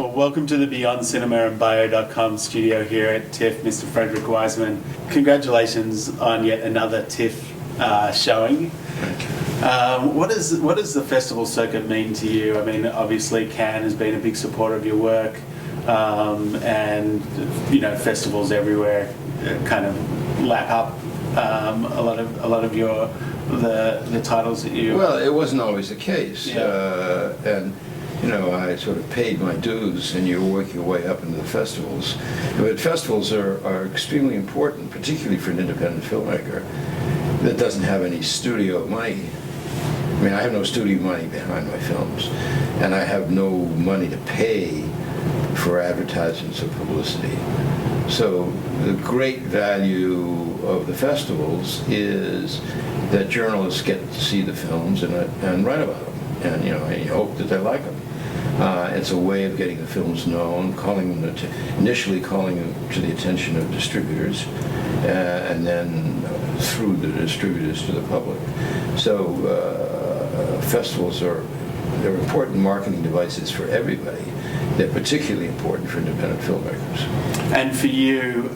Well, welcome to the Beyond Cinema and Bio.com studio here at TIFF, Mr. Frederick Wiseman. Congratulations on yet another TIFF showing. Thank you. What does the festival circuit mean to you? I mean, obviously Cannes has been a big supporter of your work, and you know, festivals everywhere kind of lap up a lot of your the titles that you. Well, it wasn't always the case, Yeah. and you know, I sort of paid my dues, and you're working your way up into the festivals. But festivals are extremely important, particularly for an independent filmmaker that doesn't have any studio money. I mean, I have no studio money behind my films, and I have no money to pay for advertisements or publicity. So the great value of the festivals is that journalists get to see the films and write about them, and you know, and you hope that they like them. It's a way of getting the films known, initially calling them to the attention of distributors, and then through the distributors to the public. So festivals they're important marketing devices for everybody. They're particularly important for independent filmmakers. And for you,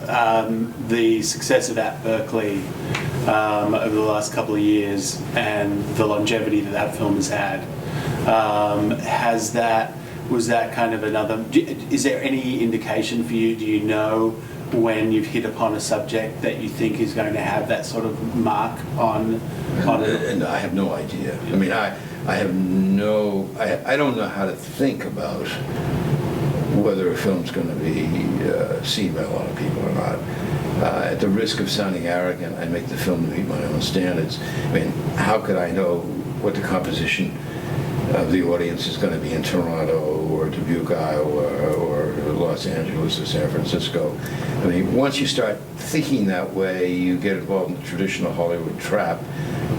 the success of At Berkeley over the last couple of years and the longevity that film has had, was that kind of another, is there any indication for you, do you know when you've hit upon a subject that you think is going to have that sort of mark on it? And I have no idea. I mean, I don't know how to think about whether a film's going to be seen by a lot of people or not. At the risk of sounding arrogant, I make the film to meet my own standards. I mean, how could I know what the composition of the audience is going to be in Toronto or Dubuque, Iowa, or Los Angeles or San Francisco? I mean, once you start thinking that way, you get involved in the traditional Hollywood trap,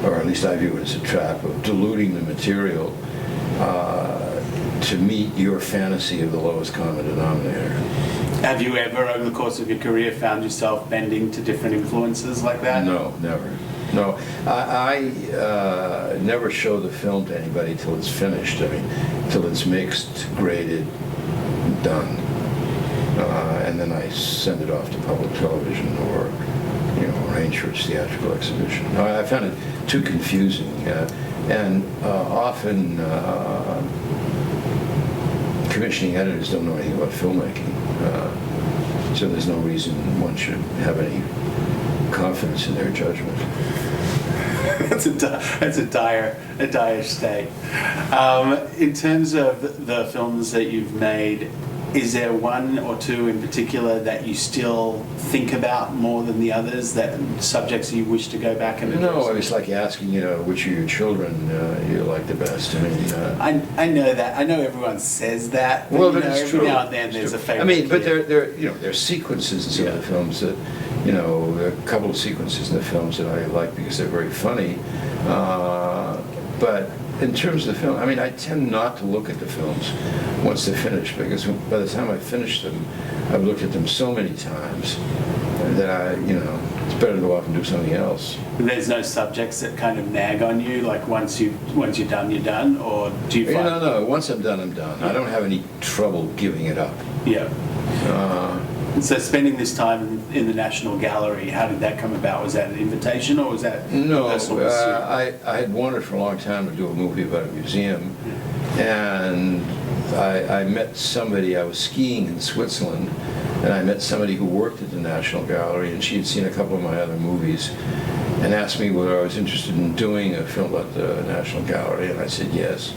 or at least I view it as a trap, of diluting the material to meet your fantasy of the lowest common denominator. Have you ever, over the course of your career, found yourself bending to different influences like that? No, never. No, I never show the film to anybody till it's finished. I mean, till it's mixed, graded, done, and then I send it off to public television or, you know, arrange for its theatrical exhibition. No, I found it too confusing, and often commissioning editors don't know anything about filmmaking, so there's no reason one should have any confidence in their judgment. That's a dire state. In terms of the films that you've made, is there one or two in particular that you still think about more than the others, that subjects you wish to go back and address? No, it's like asking, you know, which of your children you like the best. I mean, I know that. I know everyone says that. But, well, you know, it's every true. now and then there's a favorite. I mean, but kid. there are sequences in some of the films that, you know, there are a couple of sequences in the films that I like because they're very funny. But in terms of the film, I mean, I tend not to look at the films once they're finished, because by the time I finish them, I've looked at them so many times that you know, it's better to go off and do something else. There's no subjects that kind of nag on you, like once you're done, you're done, or do you find? No. Once I'm done, I'm done. I don't have any trouble giving it up. Yeah. So spending this time in the National Gallery, how did that come about? Was that an invitation, or was that no? personal pursuit? I had wanted for a long time to do a movie about a museum, and I met somebody. I was skiing in Switzerland, and I met somebody who worked at the National Gallery, and she had seen a couple of my other movies, and asked me whether I was interested in doing a film about the National Gallery, and I said yes.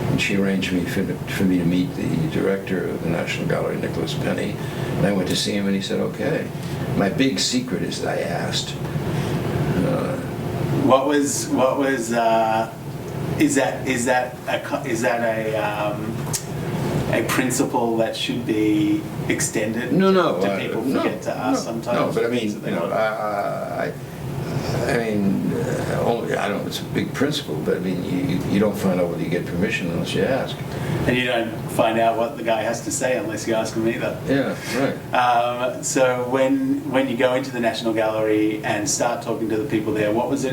And she arranged for me to meet the director of the National Gallery, Nicholas Penny, and I went to see him, and he said, "Okay." My big secret is that I asked. Is that a principle that should be extended? No. Do people forget to ask sometimes? No, but I mean, you know, I mean, I don't know, it's a big principle, but I mean, you don't find out whether you get permission unless you ask. And you don't find out what the guy has to say unless you ask him either. Yeah, right. So when you go into the National Gallery and start talking to the people there, what was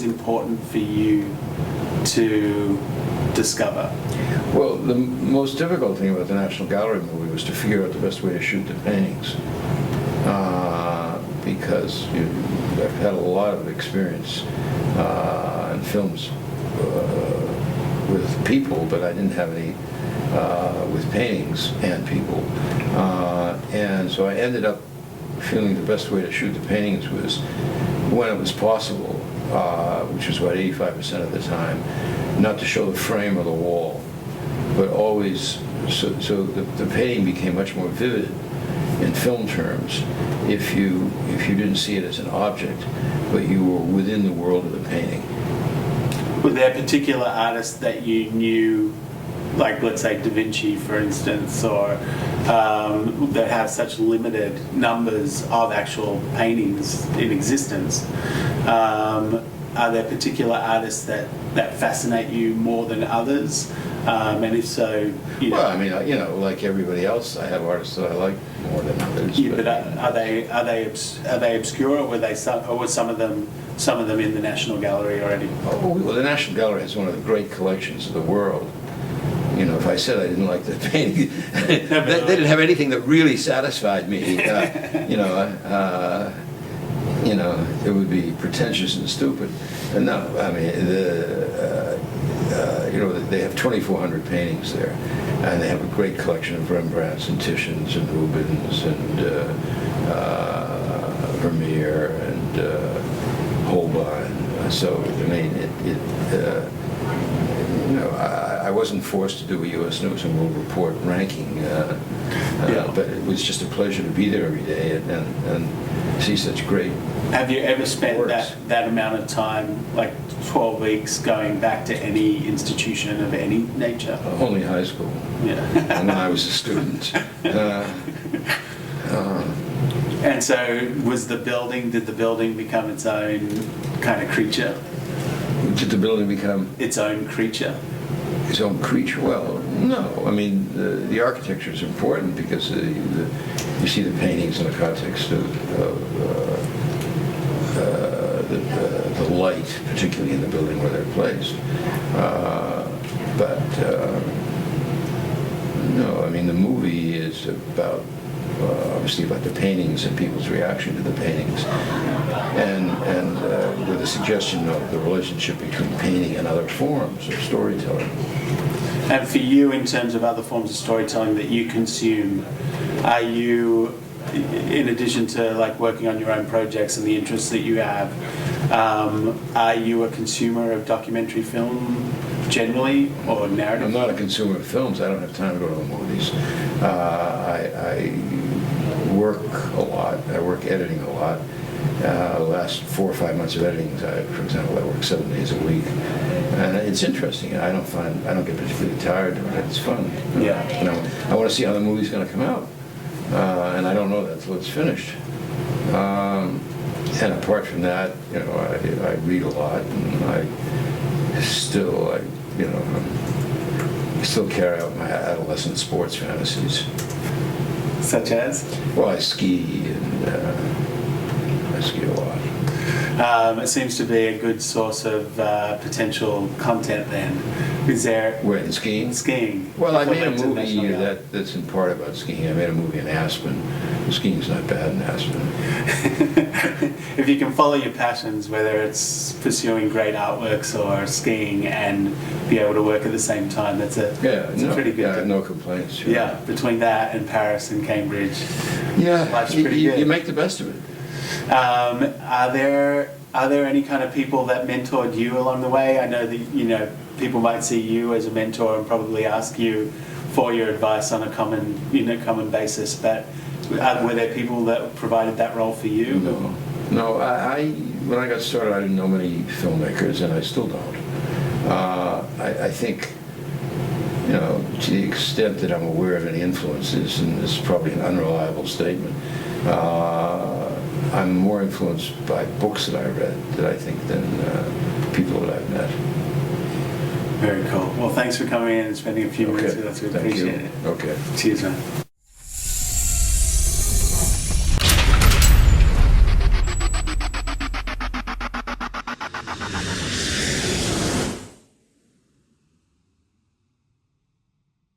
important for you to discover? Well, the most difficult thing about the National Gallery movie was to figure out the best way to shoot the paintings. Because I've had a lot of experience in films with people, but I didn't have any with paintings and people. And so I ended up feeling the best way to shoot the paintings was when it was possible, which was about 85% of the time, not to show the frame or the wall, but always, so the painting became much more vivid in film terms if you didn't see it as an object, but you were within the world of the painting. Were there particular artists that you knew, like let's say Da Vinci, for instance, or that have such limited numbers of actual paintings in existence? Are there particular artists that fascinate you more than others? And if so, Well, I mean, like everybody else, I have artists that I like more than others. Yeah, but are they obscure, or were some of them in the National Gallery already? Oh, well, the National Gallery has one of the great collections of the world. If I said I didn't like the painting, they didn't have anything that really satisfied me. It would be pretentious and stupid. And no, I mean, they have 2,400 paintings there, and they have a great collection of Rembrandts and Titians and Rubens and Vermeer and Holbein. So I mean, I wasn't forced to do a U.S. News and World Report ranking, but it was just a pleasure to be there every day and see such great. Have you ever spent works. that amount of time, like 12 weeks, going back to any institution of any nature? Only high school. Yeah. When I was a student. And so, did the building become its own kind of creature? Did the building become Its own creature? its own creature? Well, no. I mean, the architecture is important because you see the paintings in the context of the light, particularly in the building where they're placed. No, I mean, the movie is about obviously about the paintings and people's reaction to the paintings, and with a suggestion of the relationship between painting and other forms of storytelling. And for you, in terms of other forms of storytelling that you consume, are you, in addition to like working on your own projects and the interests that you have, are you a consumer of documentary film generally, or narrative? I'm not a consumer of films. I don't have time to go to the movies. I work a lot. I work editing a lot. The last 4 or 5 months of editing, for example, I work 7 days a week, and it's interesting. I don't get particularly tired doing it. It's fun. Yeah. I want to see how the movie's going to come out, and I don't know that until it's finished. And apart from that, I read a lot, and I still carry out my adolescent sports fantasies. Such as? Well, I ski, and I ski a lot. It seems to be a good source of potential content then. Is there... When, skiing? Skiing. Well, I made a movie that's in part about skiing. I made a movie in Aspen. Skiing's not bad in Aspen. If you can follow your passions, whether it's pursuing great artworks or skiing, and be able to work at the same time, it's a pretty good... Yeah, no complaints. Sure. Yeah, between that and Paris and Cambridge, life's pretty good. You make the best of it. Are there any kind of people that mentored you along the way? I know that people might see you as a mentor and probably ask you for your advice on a common basis. But were there people that provided that role for you? No. When I got started, I didn't know many filmmakers, and I still don't. I think, to the extent that I'm aware of any influences, and this is probably an unreliable statement, I'm more influenced by books that I read, I think, than people that I've met. Very cool. Well, thanks for coming in and spending a few minutes with us. We appreciate it. Okay. Cheers, man.